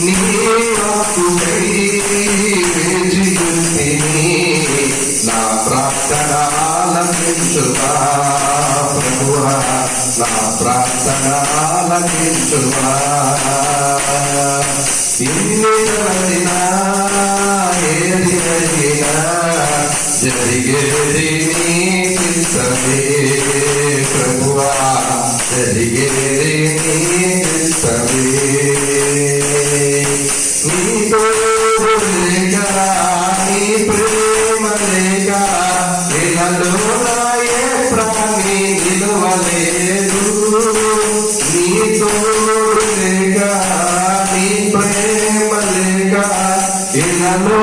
నీ వాక్కుకై వేచియుంటిని, నా ప్రార్థన ఆలకించువా ప్రభువా, నా ప్రార్థన ఆలకించువా. ఇన్ని జరిగినా ఏది జరిగినా జరిగేది నీ చిత్తమే ప్రభువా, జరిగేది నీ చిత్తమే. నీ తోడు లేక నీ ప్రేమ లేక ఇలాలో ఏ ప్రాణి నిలవలేదు. నీ తోడు లేక నీ ప్రేమ లేక ఇలాలో